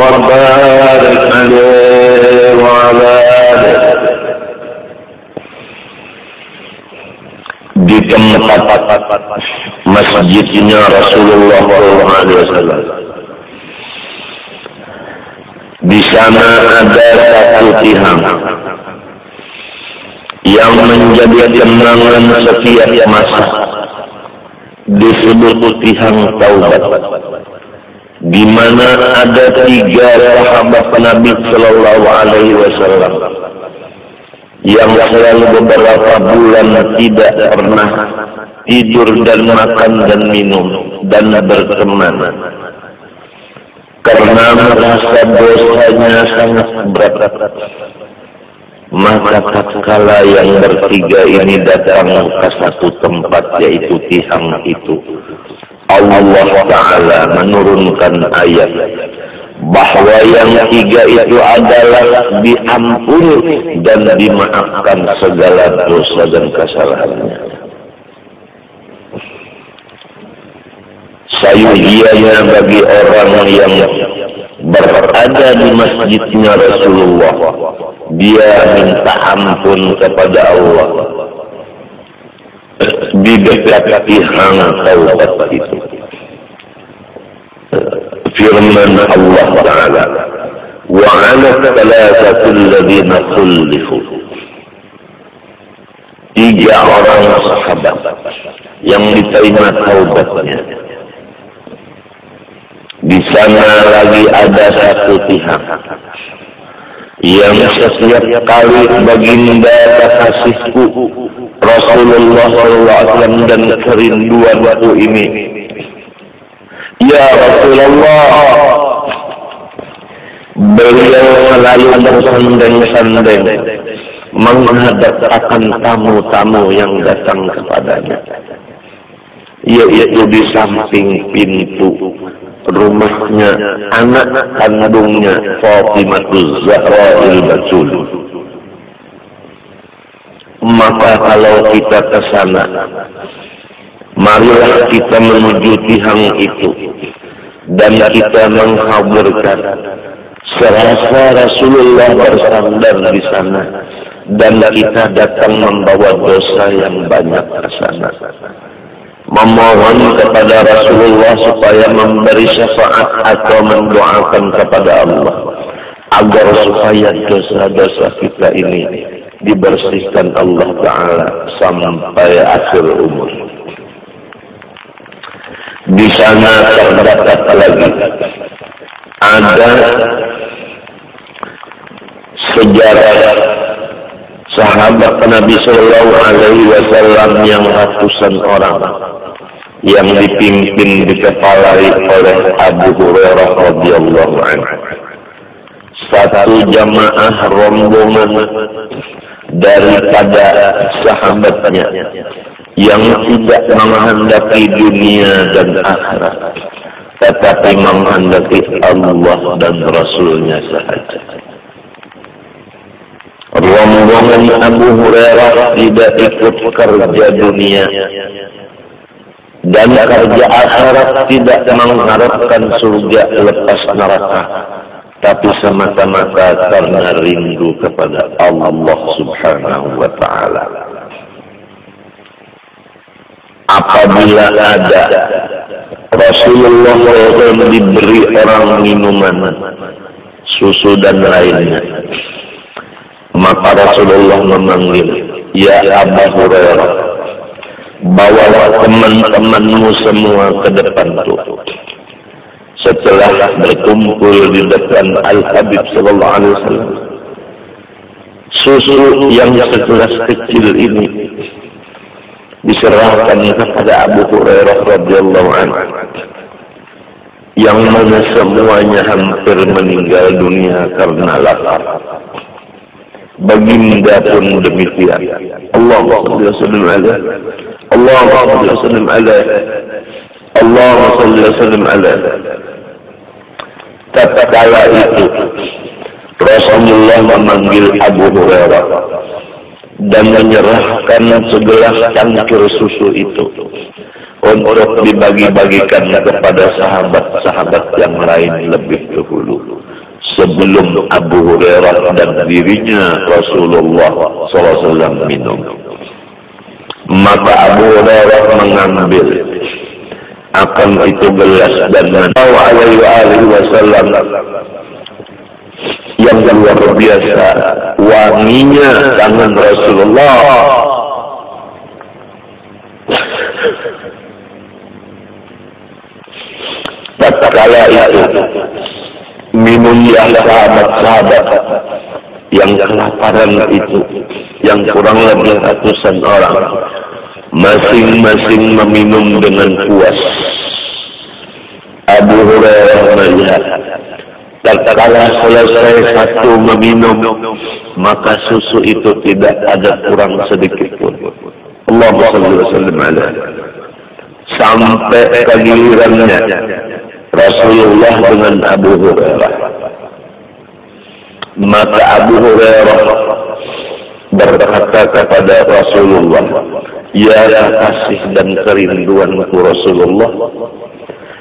وبارك عليه وعلى آله. Di tempat masjidnya Rasulullah SAW. Di sana ada satu tiang yang menjadi kenangan setiap masa, disebut tiang taubat, di mana ada 3 sahabat Nabi Sallallahu Alaihi Wasallam yang selalu beberapa bulan tidak pernah tidur dan makan dan minum dan berteman karena merasa dosanya sangat berat. Maka tatkala yang bertiga ini datang ke satu tempat, yaitu tiang itu, Allah Ta'ala menurunkan ayat bahwa yang 3 itu adalah diampuni dan dimaafkan segala dosa dan kesalahannya. Sayyidianya bagi orang yang berada di masjidnya Rasulullah, dia minta ampun kepada Allah di dekat tiang taubat itu. Firman Allah Ta'ala, wa 'ala thalathatil ladzina khulifu. 3 orang sahabat yang diterima taubatnya. Di sana lagi ada satu tiang yang setiap kali baginda kekasihku Rasulullah SAW dan kerinduanku ini, ya Rasulullah, beliau selalu bersandeng-sandeng menghadap akan tamu-tamu yang datang kepadanya, yaitu di samping pintu rumahnya anak kandungnya Fatimah Zahra al-Batul. Maka kalau kita ke sana, marilah kita menuju tiang itu dan kita menghadirkan serasa Rasulullah bersandar di sana, dan kita datang membawa dosa yang banyak ke sana, memohon kepada Rasulullah supaya memberi syafaat atau mendoakan kepada Allah agar supaya dosa-dosa kita ini dibersihkan Allah Ta'ala sampai akhir umur. Di sana terdapat lagi ada sejarah sahabat Nabi Sallallahu Alaihi Wasallam yang ratusan orang yang dipimpin, dikepalai oleh Abu Hurairah radhiyallahu anhu. Satu jamaah rombongan daripada sahabatnya yang tidak menghendaki dunia dan akhirat, tetapi menghendaki Allah dan Rasulnya sahaja. Rombongan Abu Hurairah tidak ikut kerja dunia dan kerja akhirat, tidak mengharapkan surga lepas neraka, tapi semata-mata karena rindu kepada Allah Subhanahu wa Ta'ala. Apabila ada Rasulullah SAW diberi orang minuman, susu dan lainnya, maka Rasulullah memanggil, ya Abu Hurairah, bawalah teman-temanmu semua ke depan tuh. Setelah berkumpul di depan Al-Habib Sallallahu Alaihi Wasallam, susu yang segelas kecil ini diserahkan kepada Abu Hurairah radhiyallahu anhu, yang mana semuanya hampir meninggal dunia karena lapar. Baginda pun demikian. Allahumma shalli wa sallim alaihi, Allahumma shalli wa sallim alaihi, Allahumma shalli wa sallim alaihi. Tatkala itu Rasulullah memanggil Abu Hurairah dan menyerahkan segelas cangkir susu itu untuk dibagi-bagikan kepada sahabat-sahabat yang lain lebih dahulu. sebelum Abu Hurairah dan dirinya Rasulullah SAW minum. Maka Abu Hurairah mengambil akan itu gelas dan Sallallahu Alaihi Wasallam yang luar biasa wanginya tangan Rasulullah. Tatkala itu minumlah sahabat-sahabat yang kelaparan itu, yang kurang lebih ratusan orang, masing-masing meminum dengan puas. Abu Hurairah melihat, tatkala selesai satu meminum, maka susu itu tidak ada kurang sedikit pun. Allahumma shalli wa sallim alaihi. Sampai gilirannya Rasulullah dengan Abu Hurairah. Maka Abu Hurairah berkata kepada Rasulullah, "Ya kasih dan kerinduanku Rasulullah,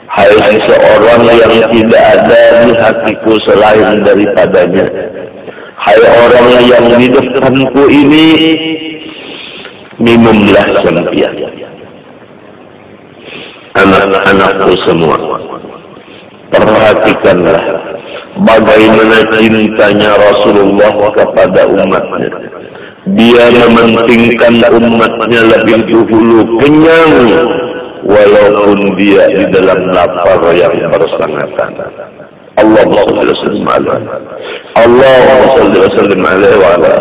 hai seorang yang tidak ada di hatiku selain daripadanya, hai orang yang di depanku ini, minumlah senantiasa. Anak-anakku semua, perhatikanlah bagaimana cintanya Rasulullah kepada umatnya. Dia mementingkan umatnya lebih dahulu kenyang, walaupun dia di dalam lapar yang bersangatan." Allahumma shalli wa sallim alaihi wa ala.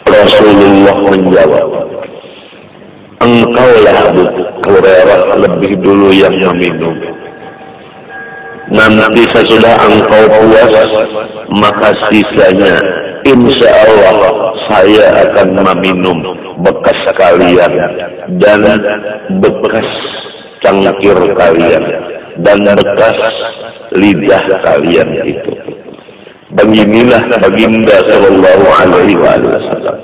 Rasulullah menjawab, "Engkaulah Abu Hurairah lebih dulu yang meminum. Nanti sesudah engkau puas, maka sisanya insya Allah saya akan meminum bekas kalian dan bekas cangkir kalian dan bekas lidah kalian itu." Beginilah baginda Sallallahu Alaihi Wasallam.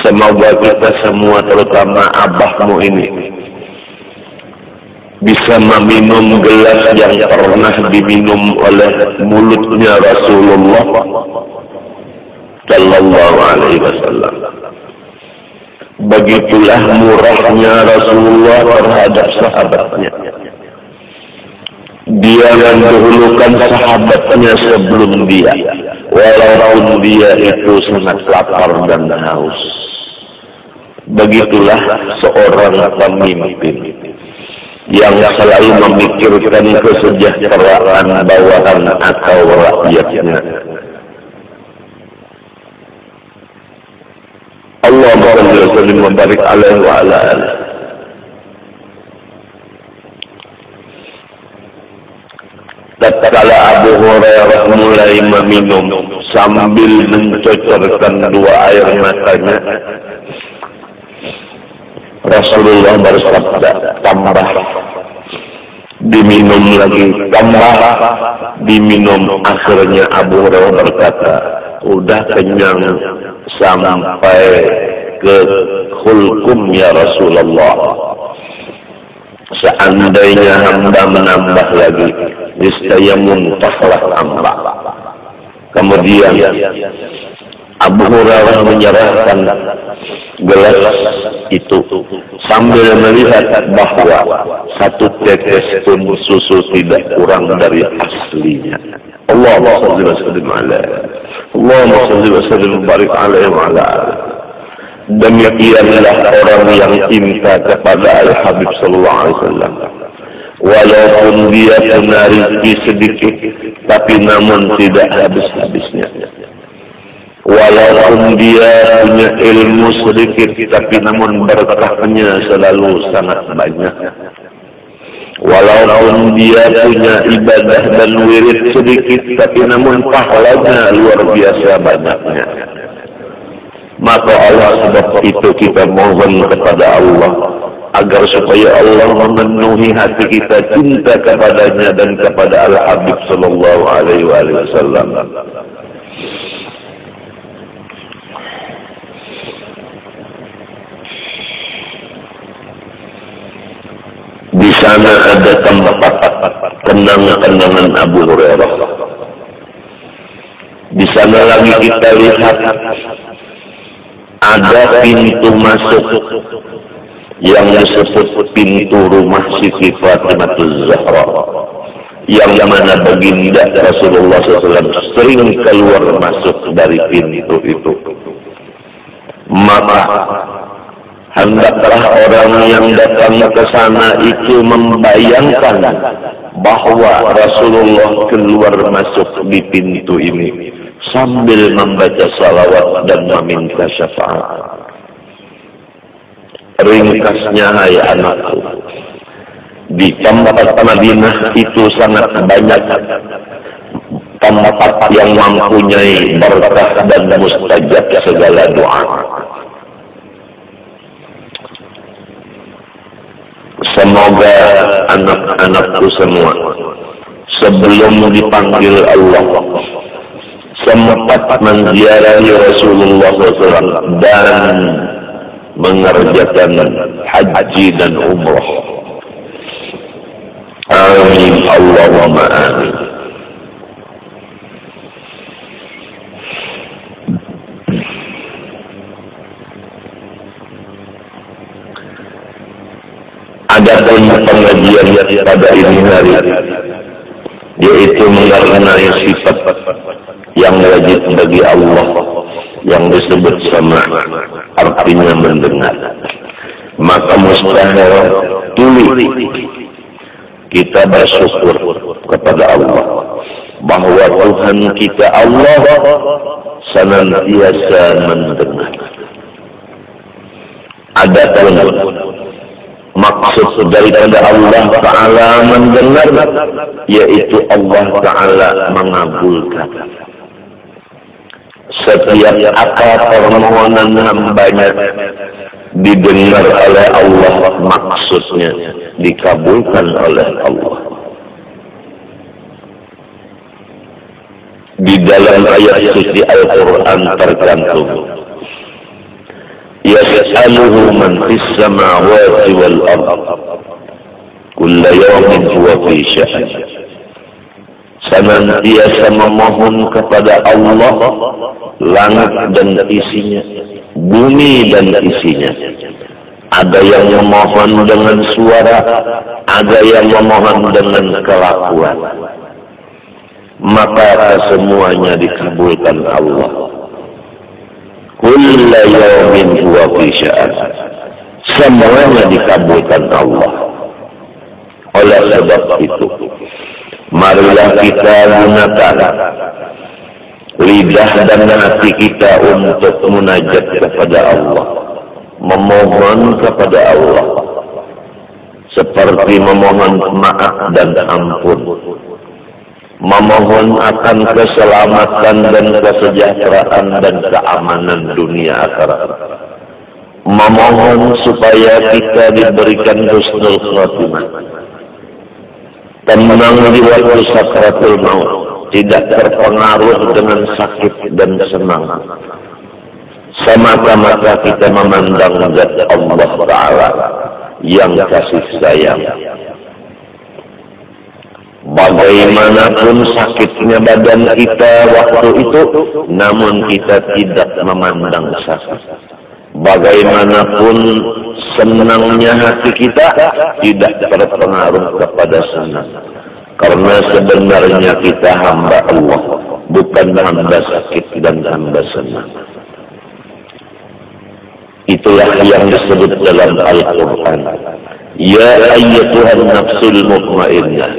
Semoga kita semua, terutama abahmu ini, bisa meminum gelas yang pernah diminum oleh mulutnya Rasulullah Sallallahu Alaihi Wasallam. Begitulah murahnya Rasulullah terhadap sahabatnya. Dia mendahulukan sahabatnya sebelum dia, walaupun dia itu sangat lapar dan haus. Begitulah seorang pemimpin yang selalu memikirkan kesejahteraan bawahan atau rakyatnya. Allahumma shalli wa barik alaihi wa ala alihi. Tatkala Abu Hurairah mulai meminum sambil mencocorkan dua air matanya, Rasulullah bersabda, "Tambah." Diminum lagi, tambah, diminum. Akhirnya Abu Hurairah berkata, "Udah kenyang sampai ke hulkum ya Rasulullah. Seandainya hamba menambah lagi, niscaya muntahlah tambah." Kemudian Abu Hurairah menyerahkan gelas itu sambil melihat bahwa satu tetes pun susu tidak kurang dari aslinya. Allahumma shalli wa sallim alaihi. Allahumma shalli wa sallim barik alaihi wa ala. Demikianlah orang yang cinta kepada Al-Habib sallallahu alaihi wasallam. Walaupun dia punya rezeki sedikit, tapi namun tidak habis-habisnya. Walaupun dia punya ilmu sedikit, tapi namun berkahnya selalu sangat banyak. Walaupun dia punya ibadah dan wirid sedikit, tapi namun pahalanya luar biasa banyaknya. Maka Allah, sebab itu kita mohon kepada Allah agar supaya Allah memenuhi hati kita cinta kepadanya dan kepada Al-Habib sallallahu alaihi wasallam. Di sana ada tempat kenang-kenangan Abu Hurairah. Di sana lagi kita lihat ada pintu masuk yang disebut pintu rumah Siti Fatimah Zahra, yang mana baginda Rasulullah SAW sering keluar masuk dari pintu itu. Maka hendaklah orang yang datang ke sana itu membayangkan bahwa Rasulullah keluar masuk di pintu ini sambil membaca salawat dan meminta syafaat. Ringkasnya, hai anakku, di tempat Madinah itu sangat banyak tempat yang mempunyai berkah dan mustajab segala doa. Semoga anak-anakku semua sebelum dipanggil Allah sempat menziarahi Rasulullah SAW dan mengerjakan haji dan umrah. Amin Allahumma amin. Adapun pengajian pada ini hari, yaitu mengenai sifat yang wajib bagi Allah yang disebut sama, artinya mendengar. Maka mustahil tuli kita bersyukur kepada Allah bahwa Tuhan kita Allah senantiasa mendengar. Adapun maksud daripada Allah Ta'ala mendengar, yaitu Allah Ta'ala mengabulkan setiap apa permohonan hambanya didengar oleh Allah, maksudnya dikabulkan oleh Allah. Di dalam ayat suci Al-Quran tercantum, yas'aluhu man fis samawati wal ard kulla yawmin huwa fi sya'n. Senantiasa memohon kepada Allah langit dan isinya, bumi dan isinya. Ada yang memohon dengan suara, ada yang memohon dengan kelakuan. Maka semuanya dikabulkan Allah. Kulla yawmin huwa fi sya'an. Semuanya dikabulkan Allah. Oleh sebab itu, marilah kita gunakan lidah dan hati kita untuk munajat kepada Allah, memohon kepada Allah, seperti memohon maaf dan ampun, memohon akan keselamatan dan kesejahteraan dan keamanan dunia akhirat, memohon supaya kita diberikan husnul khatimah, tenang di waktu sakratul maut, tidak terpengaruh dengan sakit dan senang. Semata-mata kita memandang zat Allah Ta'ala yang kasih sayang. Bagaimanapun sakitnya badan kita waktu itu, namun kita tidak memandang sakit. Bagaimanapun senangnya hati kita, tidak terpengaruh kepada senang. Karena sebenarnya kita hamba Allah, bukan hamba sakit dan hamba senang. Itulah yang disebut dalam Al-Quran, ya ayyatuhan nafsul mutmainnah,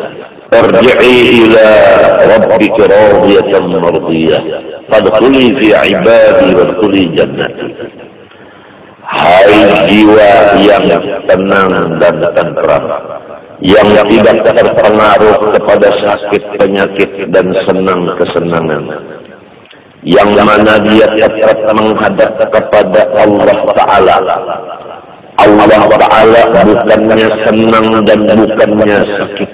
irji'i ila rabbika radiyatan mardiyah, fadkhuli fi ibadi wadkhuli jannati. Hai jiwa yang tenang dan tentram, yang tidak terpengaruh kepada sakit, penyakit, dan senang kesenangan, yang mana dia tetap menghadap kepada Allah Ta'ala. Allah Ta'ala bukannya senang dan bukannya sakit.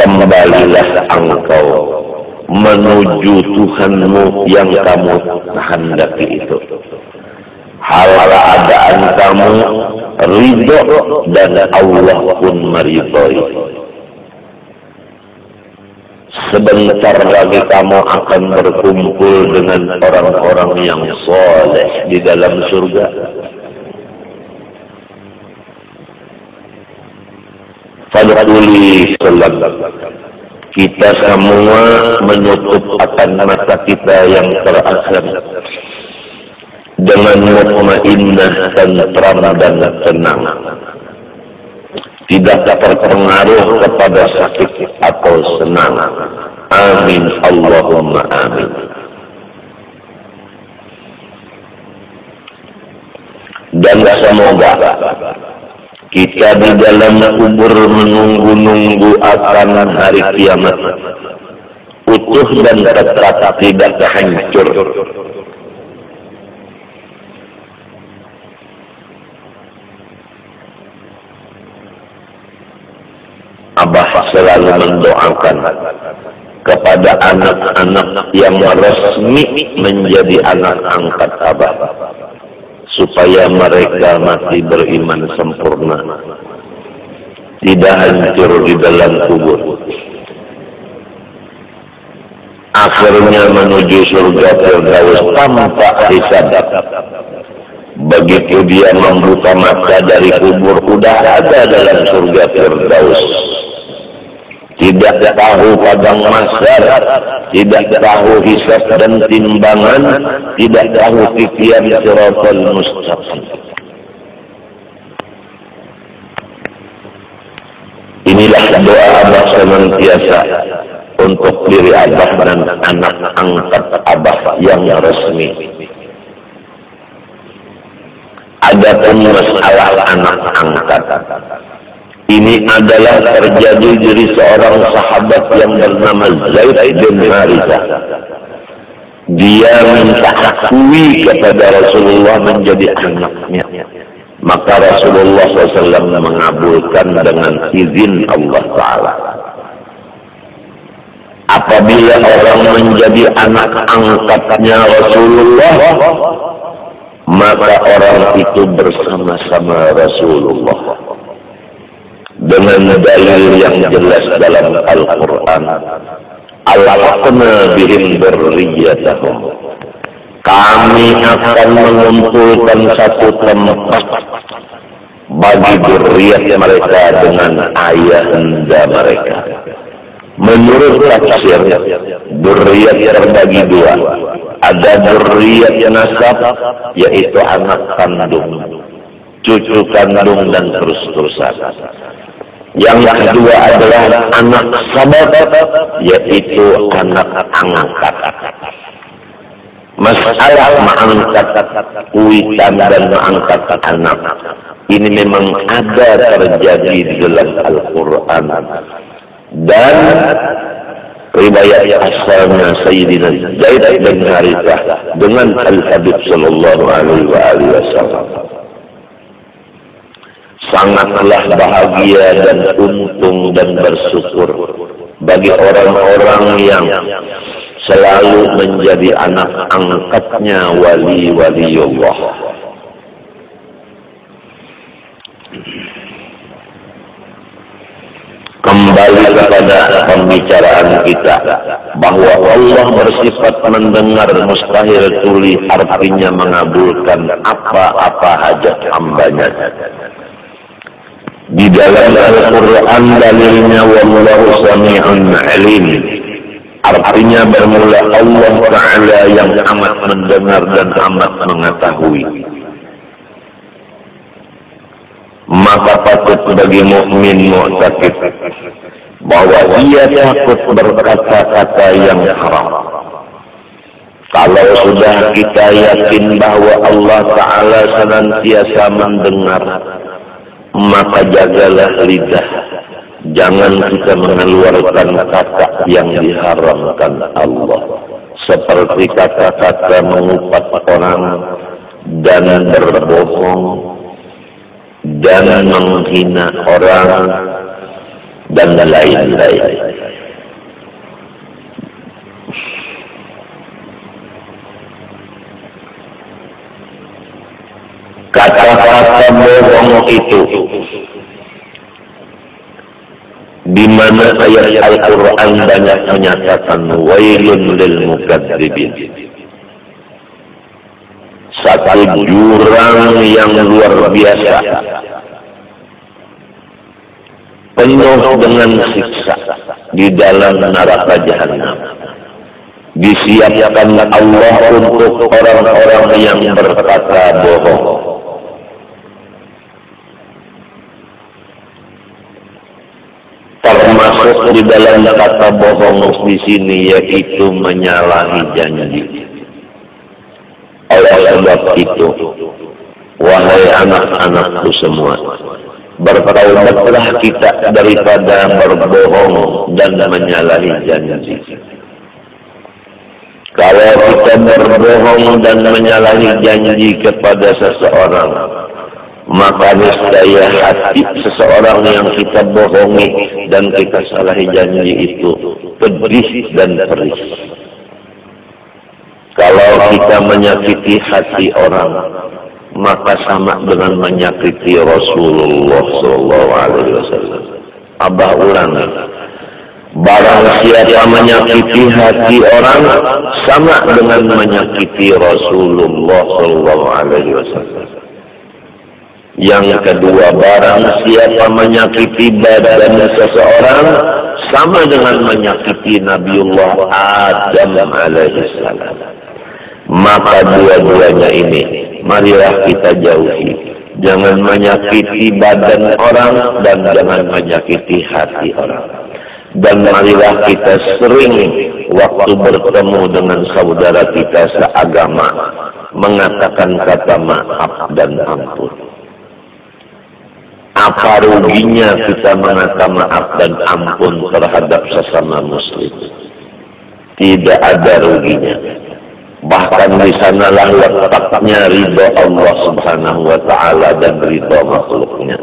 Kembalilah engkau menuju Tuhanmu yang kamu kehendaki itu. Hal keadaan kamu ridho dan Allah pun meridhoi. sebentar lagi kamu akan berkumpul dengan orang-orang yang soleh di dalam surga. Fadkhuli salam. Kita semua menutup akan mata kita yang terakhir dengan mutmainnah, tentram dan tenang, tidak terpengaruh kepada sakit atau senang. Amin Allahumma amin. Dan semoga kita di dalam kubur menunggu-nunggu akan hari kiamat utuh dan tetap tidak hancur. Abah selalu mendoakan kepada anak-anak yang resmi menjadi anak angkat Abah, supaya mereka masih beriman sempurna, tidak hancur di dalam kubur. Akhirnya menuju surga Firdaus tanpa hisab. Begitu dia membuka mata dari kubur, udah ada dalam surga Firdaus. Tidak tahu padang mahsyar, tidak tahu hisab dan timbangan, tidak tahu titian siratal mustaqim. Inilah doa Abah senantiasa untuk diri Abah dan anak angkat Abah yang resmi. Adapun masalah anak angkat, ini adalah terjadi dari seorang sahabat yang bernama Zaid bin Harithah. Dia minta akui kepada Rasulullah menjadi anaknya. Maka Rasulullah SAW mengabulkan dengan izin Allah Ta'ala. Apabila orang menjadi anak angkatnya Rasulullah, maka orang itu bersama-sama Rasulullah. Dengan dalil yang jelas dalam Al-Quran, alhaqna bihim dzurriyyatahum, kami akan mengumpulkan satu tempat bagi dzurriyyat mereka dengan ayahanda mereka. Menurut tafsir, dzurriyyat terbagi dua. Ada dzurriyyat nasab, yaitu anak kandung, cucu kandung dan terus-terusan. Yang kedua adalah anak sahabat, yaitu anak angkat. Masalah mengangkat kuitan dan mengangkat anak ini memang ada terjadi di dalam Al-Quran, dan riwayat asalnya Sayyidina Zaid bin Harithah dengan Al-Habib Sallallahu Alaihi Wasallam. Sangatlah bahagia dan untung dan bersyukur bagi orang-orang yang selalu menjadi anak angkatnya wali-waliullah. Kembali kepada pembicaraan kita, bahwa Allah bersifat mendengar, mustahil tuli, artinya mengabulkan apa-apa hajat hambanya. Di dalam Al-Quran dalilnya wallahu sami'un alim, artinya bermula Allah Ta'ala yang amat mendengar dan amat mengetahui. Maka patut bagi mukmin mu'taqid bahwa ia takut berkata-kata yang haram. Kalau sudah kita yakin bahwa Allah Ta'ala senantiasa mendengar, maka jagalah lidah. Jangan kita mengeluarkan kata yang diharamkan Allah, seperti kata-kata mengupat orang dan berbohong dan menghina orang dan lain-lain. Kata-kata bohong itu di mana ayat Al-Quran banyak menyatakan wailun lil mukadzibin. Satu jurang yang luar biasa, penuh dengan siksa di dalam neraka jahanam, disiapkan Allah untuk orang-orang yang berkata bohong. Termasuk di dalam kata bohong di sini yaitu menyalahi janji. Oleh sebab itu, wahai anak-anakku semua, bertaubatlah kita daripada berbohong dan menyalahi janji. Kalau kita berbohong dan menyalahi janji kepada seseorang, maka niscaya hati seseorang yang kita bohongi dan kita salahi janji itu pedih dan perih. Kalau kita menyakiti hati orang, maka sama dengan menyakiti Rasulullah SAW. Abah ulangi, barang siapa menyakiti hati orang, sama dengan menyakiti Rasulullah SAW. Yang kedua, barang siapa menyakiti badan seseorang, sama dengan menyakiti Nabiullah Adam alaihissalam. Maka dua-duanya ini marilah kita jauhi. Jangan menyakiti badan orang dan jangan menyakiti hati orang. Dan marilah kita sering waktu bertemu dengan saudara kita seagama mengatakan kata maaf dan ampun. Apa ruginya kita mengatakan maaf dan ampun terhadap sesama muslim? Tidak ada ruginya. Bahkan di sanalah letaknya ridho Allah Subhanahu wa Ta'ala dan ridho makhluknya.